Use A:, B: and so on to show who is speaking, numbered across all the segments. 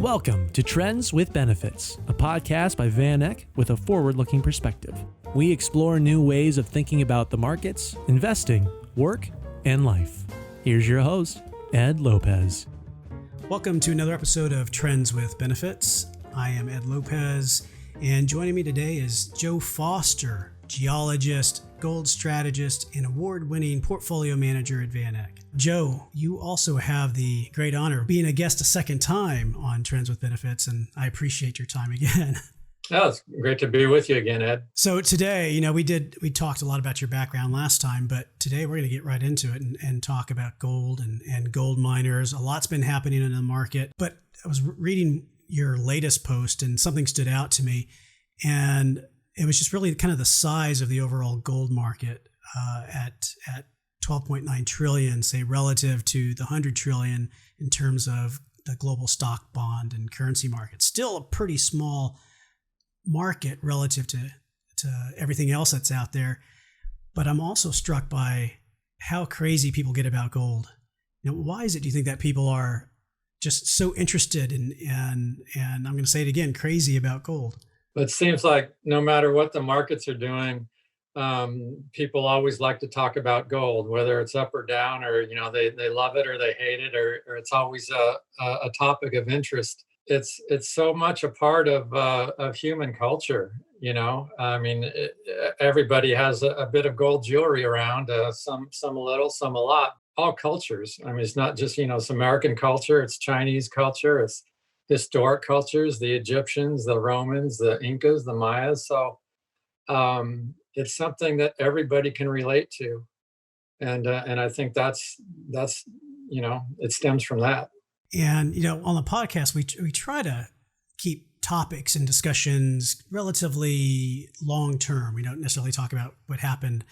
A: Welcome to Trends with Benefits, a podcast by VanEck with a forward-looking perspective. We explore new ways of thinking about the markets, investing, work, and life. Here's your host, Ed Lopez.
B: Welcome to another episode of Trends with Benefits. I am Ed Lopez, and joining me today is Joe Foster, geologist, gold strategist, and award-winning portfolio manager at VanEck. Joe, you also have the great honor of being a guest a second time on Trends with Benefits, and I appreciate your time again.
C: Oh, it's great to be with you again, Ed.
B: So today, we talked a lot about your background last time, but today we're going to get right into it and talk about gold and gold miners. A lot's been happening in the market, but I was reading your latest post and something stood out to me, and it was just really kind of the size of the overall gold market at 12.9 trillion, say, relative to the 100 trillion in terms of the global stock, bond, and currency market. Still a pretty small market relative to everything else that's out there. But I'm also struck by how crazy people get about gold. Why is it, do you think, that people are just so interested in, and I'm going to say it again, crazy about gold?
C: It seems like no matter what the markets are doing, people always like to talk about gold, whether it's up or down, or they love it or they hate it, or it's always a topic of interest. It's so much a part of human culture. Everybody has a bit of gold jewelry around. Some a little, some a lot. All cultures. It's not just it's American culture. It's Chinese culture. It's historic cultures, the Egyptians, the Romans, the Incas, the Mayas. So it's something that everybody can relate to, and I think that's it stems from that.
B: And on the podcast, we try to keep topics and discussions relatively long term. We don't necessarily talk about what happened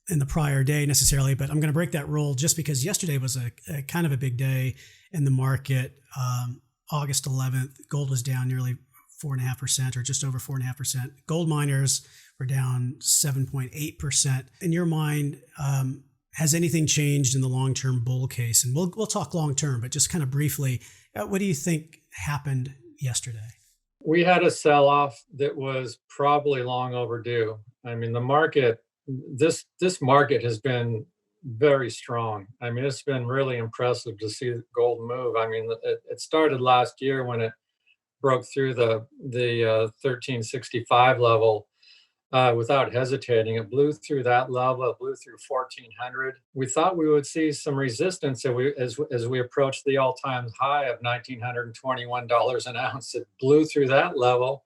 B: in the prior day necessarily, but I'm going to break that rule just because yesterday was a kind of a big day in the market. August 11th, gold was down nearly 4.5% or just over 4.5%. Gold miners were down 7.8%. In your mind, has anything changed in the long-term bull case? And we'll talk long-term, but just kind of briefly, what do you think happened yesterday?
C: We had a sell-off that was probably long overdue. The market, this market has been very strong. It's been really impressive to see gold move. It started last year when it broke through the 1365 level without hesitating. It blew through that level. It blew through 1400. We thought we would see some resistance as we approached the all-time high of $1,921 an ounce. It blew through that level,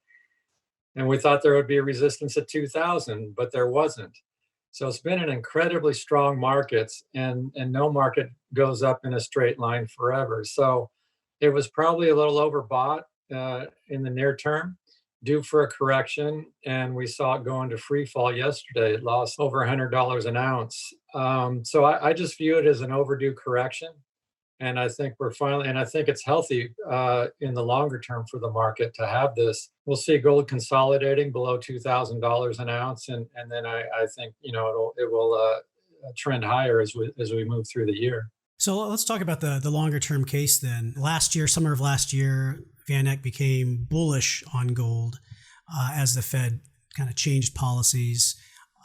C: and we thought there would be a resistance at 2,000, but there wasn't. So it's been an incredibly strong market, and no market goes up in a straight line forever. So it was probably a little overbought in the near term, due for a correction, and we saw it go into free fall yesterday. It lost over $100 an ounce. So I just view it as an overdue correction, and I think I think it's healthy in the longer term for the market to have this. We'll see gold consolidating below $2,000 an ounce, and then I think it will trend higher as we move through the year.
B: So let's talk about the longer term case then. Summer of last year, VanEck became bullish on gold as the Fed kind of changed policies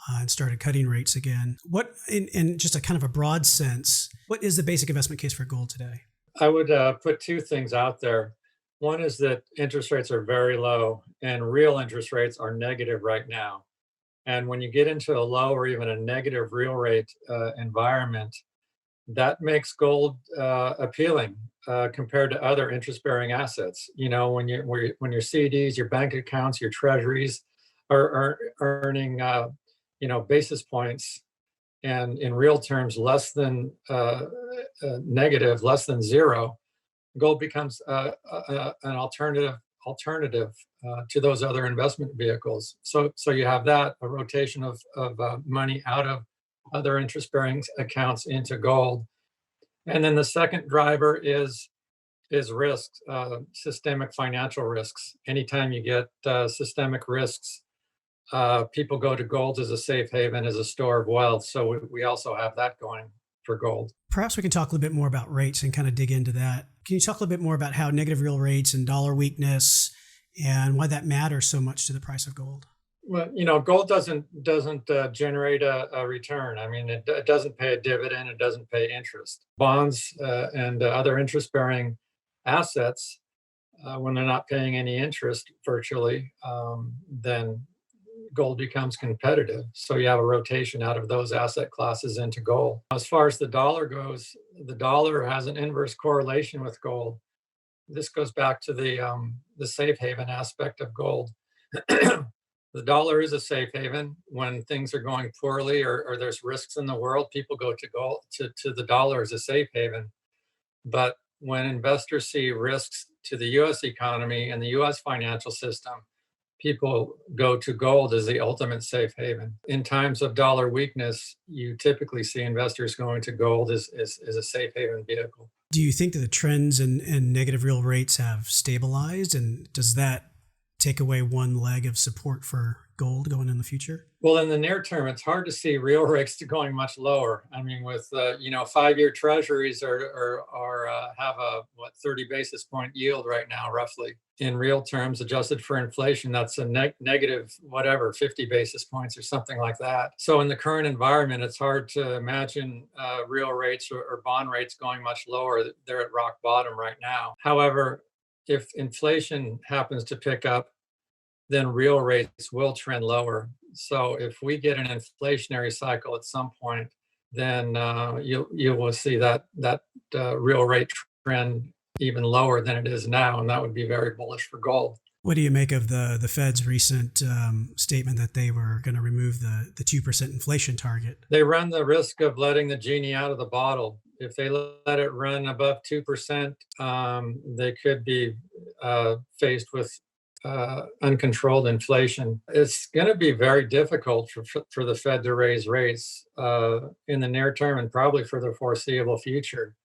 B: and started cutting rates again. What, in just a kind of a broad sense, what is the basic investment case for gold today?
C: I would put two things out there. One is that interest rates are very low, and real interest rates are negative right now. And when you get into a low or even a negative real rate environment, that makes gold appealing compared to other interest-bearing assets. When your CDs, your bank accounts, your treasuries are earning basis points, and in real terms less than negative, less than zero, gold becomes an alternative to those other investment vehicles. So you have that, a rotation of money out of other interest-bearing accounts into gold. And then the second driver is risks, systemic financial risks. Anytime you get systemic risks, people go to gold as a safe haven, as a store of wealth. So we also have that going. for gold.
B: Perhaps we can talk a little bit more about rates and kind of dig into that. Can you talk a little bit more about how negative real rates and dollar weakness and why that matters so much to the price of gold?
C: Well, gold doesn't generate a return. I mean, it doesn't pay a dividend. It doesn't pay interest. Bonds and other interest-bearing assets, when they're not paying any interest virtually, then gold becomes competitive. So you have a rotation out of those asset classes into gold. As far as the dollar goes, the dollar has an inverse correlation with gold. This goes back to the safe haven aspect of gold. The dollar is a safe haven. When things are going poorly or there's risks in the world, people go to gold, to the dollar as a safe haven. But when investors see risks to the US economy and the US financial system, people go to gold as the ultimate safe haven. In times of dollar weakness, you typically see investors going to gold as a safe haven vehicle.
B: Do you think that the trends in negative real rates have stabilized? And does that take away one leg of support for gold going in the future?
C: Well, in the near term, it's hard to see real rates going much lower. I mean, with 5-year treasuries have a 30 basis point yield right now, roughly. In real terms, adjusted for inflation, that's a negative 50 basis points or something like that. So in the current environment, it's hard to imagine real rates or bond rates going much lower. They're at rock bottom right now. However, if inflation happens to pick up, then real rates will trend lower. So if we get an inflationary cycle at some point, then you will see that real rate trend even lower than it is now, and that would be very bullish for gold.
B: What do you make of the Fed's recent statement that they were going to remove the 2% inflation target?
C: They run the risk of letting the genie out of the bottle. If they let it run above 2%, they could be faced with uncontrolled inflation. It's going to be very difficult for the Fed to raise rates in the near term and probably for the foreseeable future.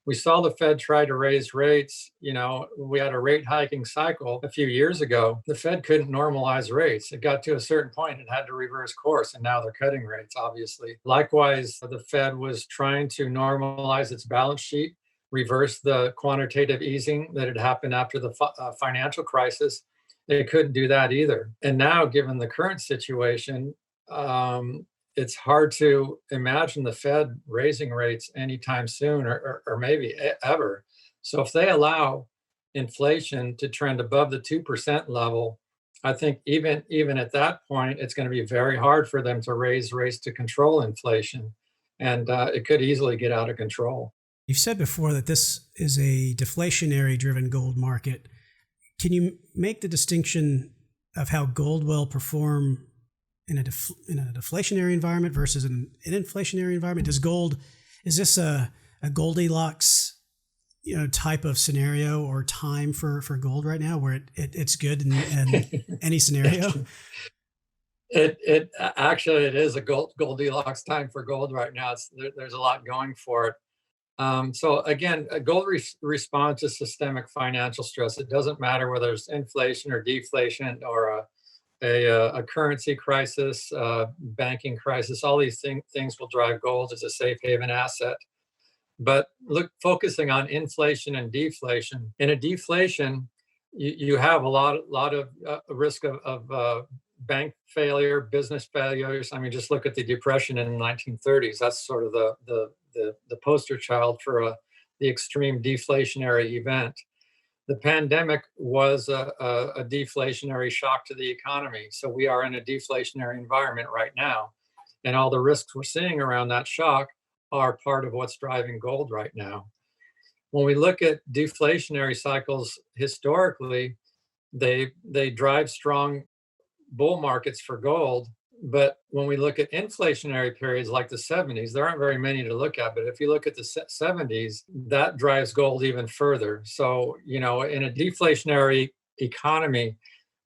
C: We saw the Fed try to raise rates. We had a rate hiking cycle a few years ago. The Fed couldn't normalize rates. It got to a certain point and had to reverse course, and now they're cutting rates, obviously. Likewise, the Fed was trying to normalize its balance sheet, reverse the quantitative easing that had happened after the financial crisis. They couldn't do that either. And now, given the current situation, it's hard to imagine the Fed raising rates anytime soon or maybe ever. So if they allow inflation to trend above the 2% level, I think even at that point, it's going to be very hard for them to raise rates to control inflation. And it could easily get out of control.
B: You've said before that this is a deflationary driven gold market. Can you make the distinction of how gold will perform in a deflationary environment versus an inflationary environment? Is this a Goldilocks type of scenario or time for gold right now, where it's good in any scenario?
C: It actually is a Goldilocks time for gold right now. There's a lot going for it. So again, gold responds to systemic financial stress. It doesn't matter whether it's inflation or deflation or a currency crisis, banking crisis. All these things will drive gold as a safe haven asset. But focusing on inflation and deflation. In a deflation, you have a lot of risk of bank failure, business failures. I mean, just look at the Depression in the 1930s. That's sort of the poster child for the extreme deflationary event. The pandemic was a deflationary shock to the economy. So we are in a deflationary environment right now. And all the risks we're seeing around that shock are part of what's driving gold right now. When we look at deflationary cycles historically, they drive strong bull markets for gold. But when we look at inflationary periods like the 70s, there aren't very many to look at. But if you look at the 70s, that drives gold even further. So, in a deflationary economy,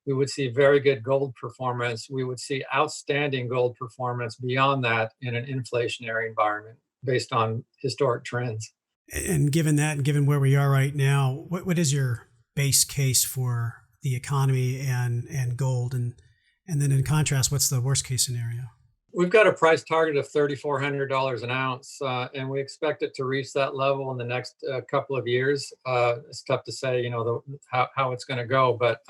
C: we would see very good gold performance. We would see outstanding gold performance beyond that in an inflationary environment based on historic trends.
B: And given that, and given where we are right now, what is your base case for the economy and gold? And then in contrast, what's the worst case scenario?
C: We've got a price target of $3,400 an ounce, and we expect it to reach that level in the next couple of years. It's tough to say, how it's going to go, but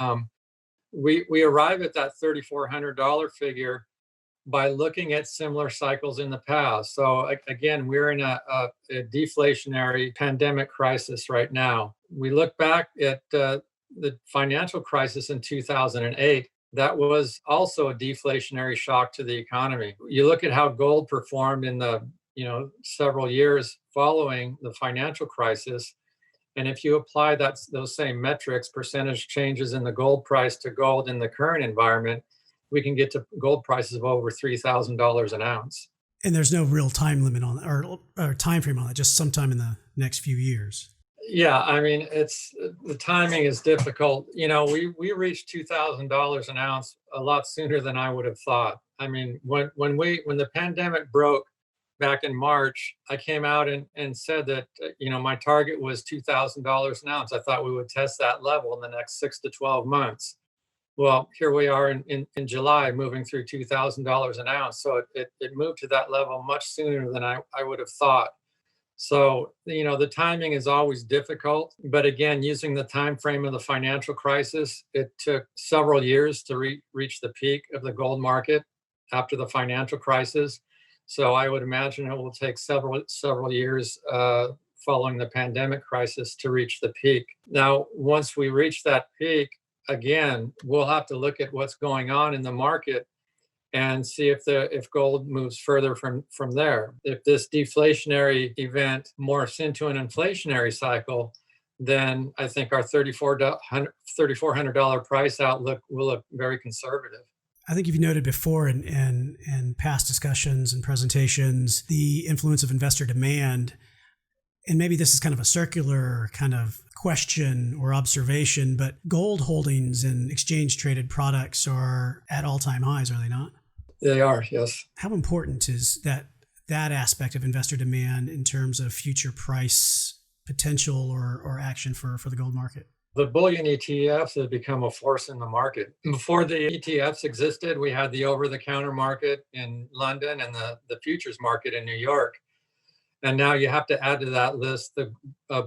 C: we arrive at that $3,400 figure by looking at similar cycles in the past. So again, we're in a deflationary pandemic crisis right now. We look back at the financial crisis in 2008. That was also a deflationary shock to the economy. You look at how gold performed in the several years following the financial crisis, and if you apply those same metrics, percentage changes in the gold price to gold in the current environment, we can get to gold prices of over $3,000 an ounce.
B: And there's no real time limit on or time frame on that, just sometime in the next few years.
C: Yeah, I mean, the timing is difficult. We reached $2,000 an ounce a lot sooner than I would have thought. I mean, when the pandemic broke back in March, I came out and said that my target was $2,000 an ounce. I thought we would test that level in the next 6 to 12 months. Well, here we are in July, moving through $2,000 an ounce. So it moved to that level much sooner than I would have thought. So, the timing is always difficult. But again, using the time frame of the financial crisis, it took several years to reach the peak of the gold market after the financial crisis. So I would imagine it will take several years following the pandemic crisis to reach the peak. Now, once we reach that peak, again, we'll have to look at what's going on in the market and see if gold moves further from there. If this deflationary event morphs into an inflationary cycle, then I think our $3,400 price outlook will look very conservative.
B: I think you've noted before in past discussions and presentations the influence of investor demand. And maybe this is kind of a circular kind of question or observation, but gold holdings and exchange traded products are at all-time highs, are they not?
C: They are, yes.
B: How important is that aspect of investor demand in terms of future price potential or action for the gold market?
C: The bullion ETFs have become a force in the market. Before the ETFs existed, we had the over-the-counter market in London and the futures market in New York. And now you have to add to that list the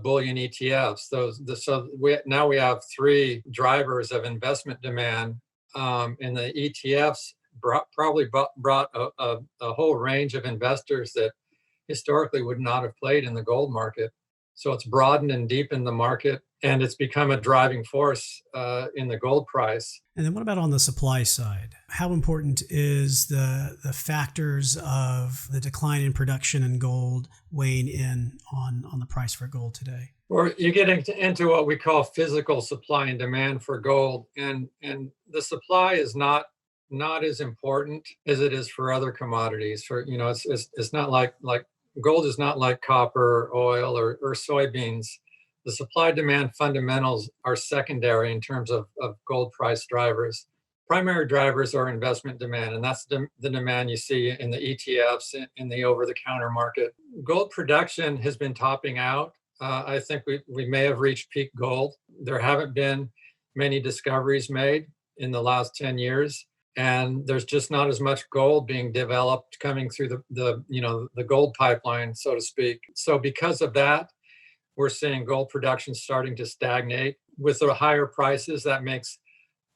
C: bullion ETFs. Now we have three drivers of investment demand, and the ETFs probably brought a whole range of investors that historically would not have played in the gold market. So it's broadened and deepened the market, and it's become a driving force in the gold price.
B: And then what about on the supply side? How important is the factors of the decline in production in gold weighing in on the price for gold today?
C: Or you get into what we call physical supply and demand for gold, and the supply is not as important as it is for other commodities. It's not like gold is not like copper, oil, or soybeans. The supply-demand fundamentals are secondary in terms of gold price drivers. Primary drivers are investment demand, and that's the demand you see in the ETFs, in the over-the-counter market. Gold production has been topping out. I think we may have reached peak gold. There haven't been many discoveries made in the last 10 years. And there's just not as much gold being developed coming through the gold pipeline, so to speak. So because of that, we're seeing gold production starting to stagnate. With the higher prices, that makes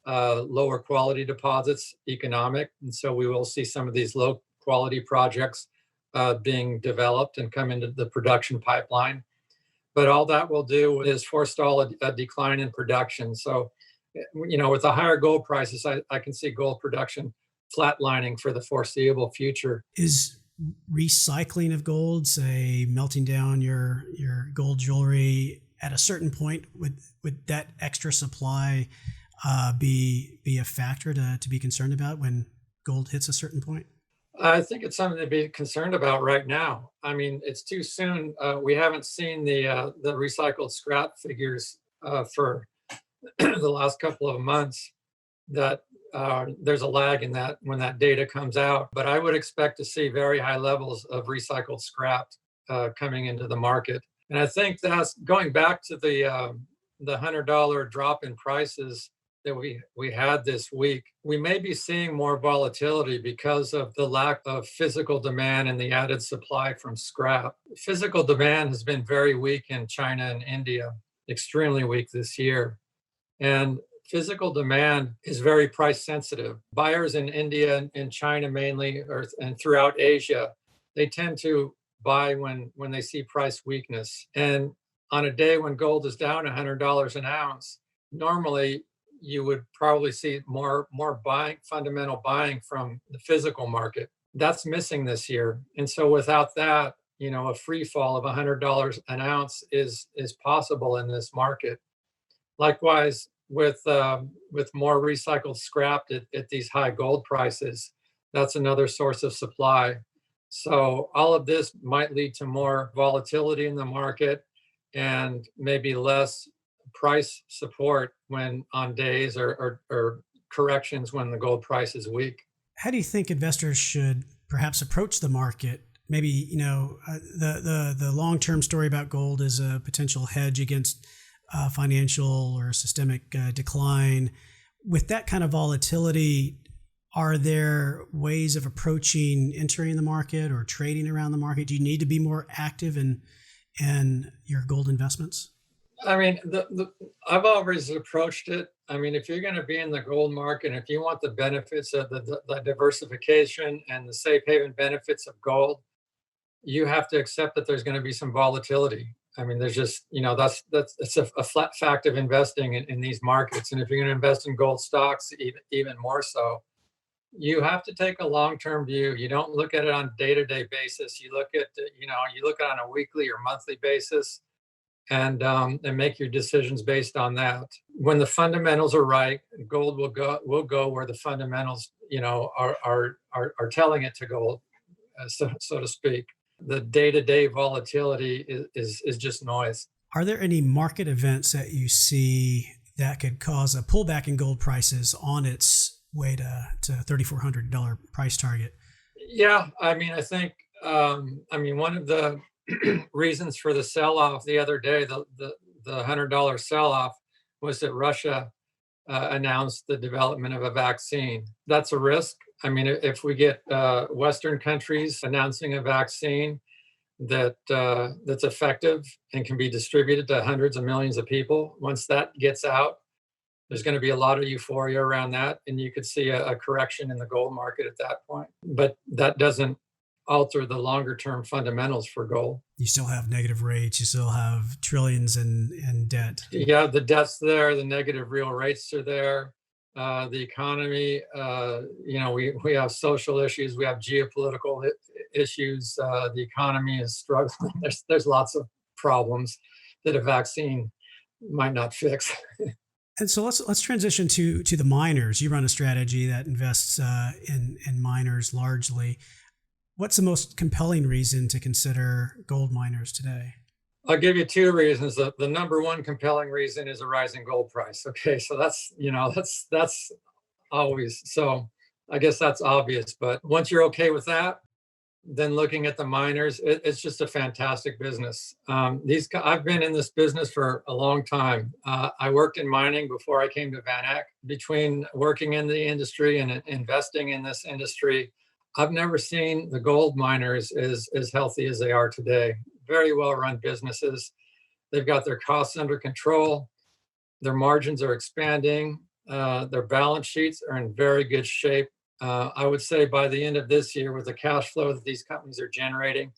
C: lower quality deposits economic. And so we will see some of these low quality projects being developed and come into the production pipeline. But all that will do is forestall a decline in production. So with the higher gold prices, I can see gold production flatlining for the foreseeable future.
B: Is recycling of gold, say melting down your gold jewelry at a certain point, would that extra supply be a factor to be concerned about when gold hits a certain point?
C: I think it's something to be concerned about right now. I mean, it's too soon. We haven't seen the recycled scrap figures for the last couple of months. That there's a lag in that when that data comes out. But I would expect to see very high levels of recycled scrap coming into the market. And I think that's going back to the $100 drop in prices that we had this week, we may be seeing more volatility because of the lack of physical demand and the added supply from scrap. Physical demand has been very weak in China and India, extremely weak this year. And physical demand is very price sensitive. Buyers in India and China mainly, and throughout Asia, they tend to buy when they see price weakness. And on a day when gold is down $100 an ounce, normally you would probably see more buying, fundamental buying from the physical market. That's missing this year. And so without that, a free fall of $100 an ounce is possible in this market. Likewise, with more recycled scrap at these high gold prices, that's another source of supply. So all of this might lead to more volatility in the market and maybe less price support when on days or corrections when the gold price is weak.
B: How do you think investors should perhaps approach the market? Maybe, the long-term story about gold is a potential hedge against financial or systemic decline. With that kind of volatility, are there ways of approaching entering the market or trading around the market? Do you need to be more active in your gold investments?
C: I mean, I've always approached it. I mean, if you're going to be in the gold market, if you want the benefits of the diversification and the safe haven benefits of gold, you have to accept that there's going to be some volatility. I mean, there's just, it's a flat fact of investing in these markets. And if you're going to invest in gold stocks, even more so, you have to take a long-term view. You don't look at it on a day-to-day basis. You look at, you look at it on a weekly or monthly basis, and make your decisions based on that. When the fundamentals are right, gold will go where the fundamentals, are telling it to go, so to speak. The day-to-day volatility is just noise.
B: Are there any market events that you see that could cause a pullback in gold prices on its way to $3,400 price target?
C: Yeah, I mean, I think, one of the reasons for the sell-off the other day, the $100 sell-off, was that Russia announced the development of a vaccine. That's a risk. I mean, if we get Western countries announcing a vaccine that's effective and can be distributed to hundreds of millions of people, once that gets out, there's going to be a lot of euphoria around that, and you could see a correction in the gold market at that point. But that doesn't alter the longer term fundamentals for gold.
B: You still have negative rates. You still have trillions in debt.
C: Yeah, the debt's there. The negative real rates are there. The economy, we have social issues. We have geopolitical issues. The economy is struggling. There's lots of problems that a vaccine might not fix.
B: And so let's transition to the miners. You run a strategy that invests in miners largely. What's the most compelling reason to consider gold miners today?
C: I'll give you two reasons. The number one compelling reason is a rising gold price. Okay, so that's always, so I guess that's obvious. But once you're okay with that, then looking at the miners, it's just a fantastic business. I've been in this business for a long time. I worked in mining before I came to VanEck. Between working in the industry and investing in this industry, I've never seen the gold miners as healthy as they are today. Very well-run businesses. They've got their costs under control. Their margins are expanding. Their balance sheets are in very good shape. I would say by the end of this year, with the cash flow that these companies are generating,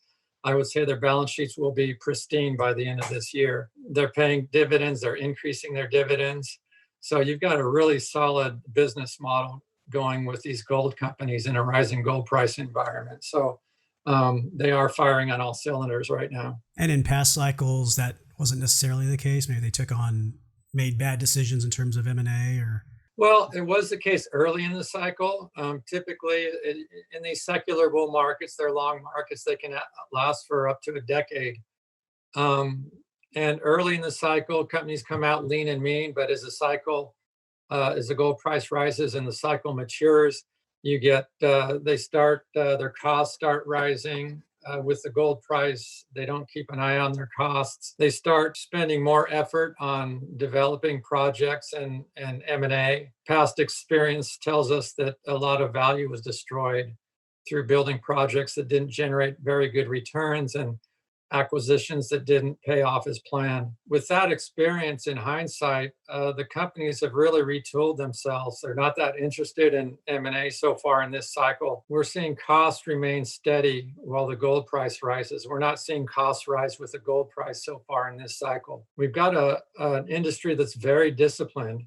C: I would say their balance sheets will be pristine by the end of this year. They're paying dividends. They're increasing their dividends. So you've got a really solid business model going with these gold companies in a rising gold price environment. So they are firing on all cylinders right now.
B: And in past cycles, that wasn't necessarily the case. Maybe they made bad decisions in terms of M&A or...
C: Well, it was the case early in the cycle. Typically, in these secular bull markets, they're long markets. They can last for up to a decade. And early in the cycle, companies come out lean and mean. But as the gold price rises and the cycle matures, you get their costs start rising. with the gold price, they don't keep an eye on their costs. They start spending more effort on developing projects and M&A. Past experience tells us that a lot of value was destroyed through building projects that didn't generate very good returns and acquisitions that didn't pay off as planned. With that experience in hindsight, the companies have really retooled themselves. They're not that interested in M&A so far in this cycle. We're seeing costs remain steady while the gold price rises. We're not seeing costs rise with the gold price so far in this cycle. We've got an industry that's very disciplined,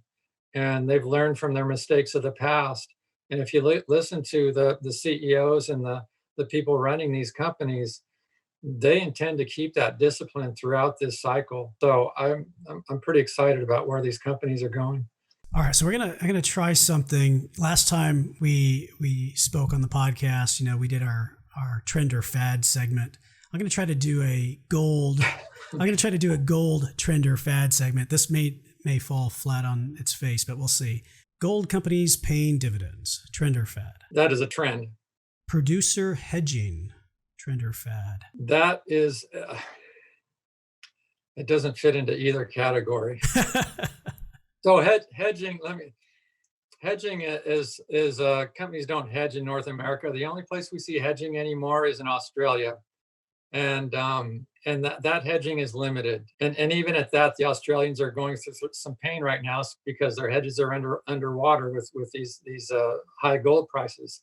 C: and they've learned from their mistakes of the past. And if you listen to the CEOs and the people running these companies, they intend to keep that discipline throughout this cycle. So I'm pretty excited about where these companies are going.
B: All right, so I'm gonna try something. Last time we spoke on the podcast, we did our trend or fad segment. I'm gonna try to do a gold. I'm gonna try to do a gold trend or fad segment. This may fall flat on its face, but we'll see. Gold companies paying dividends, trend or fad?
C: That is a trend.
B: Producer hedging, trend or fad?
C: That is, it doesn't fit into either category. So hedging, hedging is companies don't hedge in North America. The only place we see hedging anymore is in Australia. And that hedging is limited. And even at that, the Australians are going through some pain right now because their hedges are underwater with these high gold prices.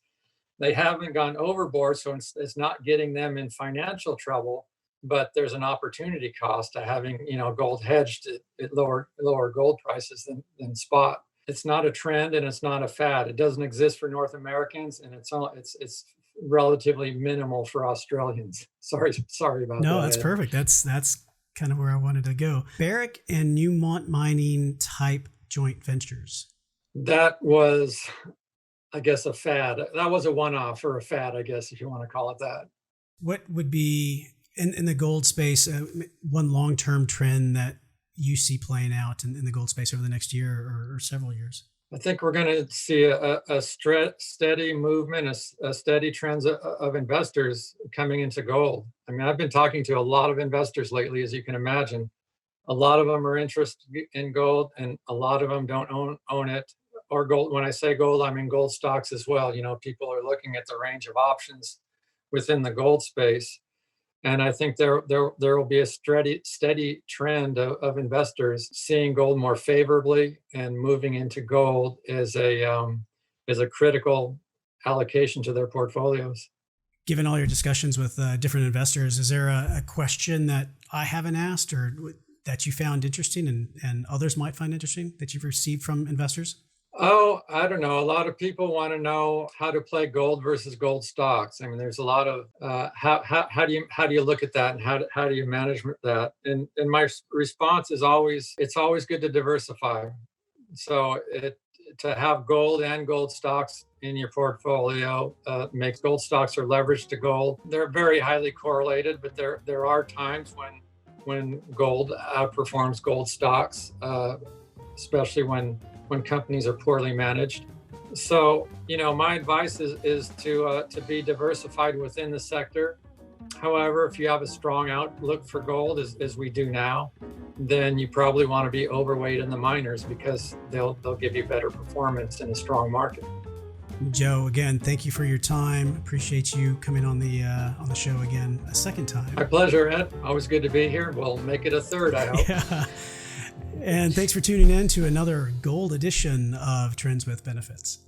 C: They haven't gone overboard, so it's not getting them in financial trouble, but there's an opportunity cost to having gold hedged at lower gold prices than spot. It's not a trend and it's not a fad. It doesn't exist for North Americans, and it's relatively minimal for Australians. Sorry about that.
B: No, that's perfect. That's kind of where I wanted to go. Barrick and Newmont Mining type joint ventures.
C: That was, I guess, a fad. That was a one-off or a fad, I guess, if you want to call it that.
B: What would be in the gold space one long-term trend that you see playing out in the gold space over the next year or several years?
C: I think we're going to see a steady movement, a steady trend of investors coming into gold. I mean, I've been talking to a lot of investors lately, as you can imagine. A lot of them are interested in gold, and a lot of them don't own it. Or gold. When I say gold, I mean gold stocks as well. People are looking at the range of options within the gold space. And I think there will be a steady trend of investors seeing gold more favorably and moving into gold as a critical allocation to their portfolios.
B: Given all your discussions with different investors, is there a question that I haven't asked or that you found interesting and others might find interesting that you've received from investors?
C: Oh, I don't know. A lot of people want to know how to play gold versus gold stocks. I mean, there's a lot of how do you look at that, and how do you manage that? And my response is always, it's always good to diversify. So to have gold and gold stocks in your portfolio makes gold stocks are leveraged to gold. They're very highly correlated, but there are times when gold outperforms gold stocks, especially when companies are poorly managed. So, my advice is to be diversified within the sector. However, if you have a strong outlook for gold, as we do now, then you probably want to be overweight in the miners because they'll give you better performance in a strong market.
B: Joe, again, thank you for your time. Appreciate you coming on the show again a second time.
C: My pleasure, Ed. Always good to be here. We'll make it a third, I hope.
B: Yeah. And thanks for tuning in to another gold edition of Trends with Benefits.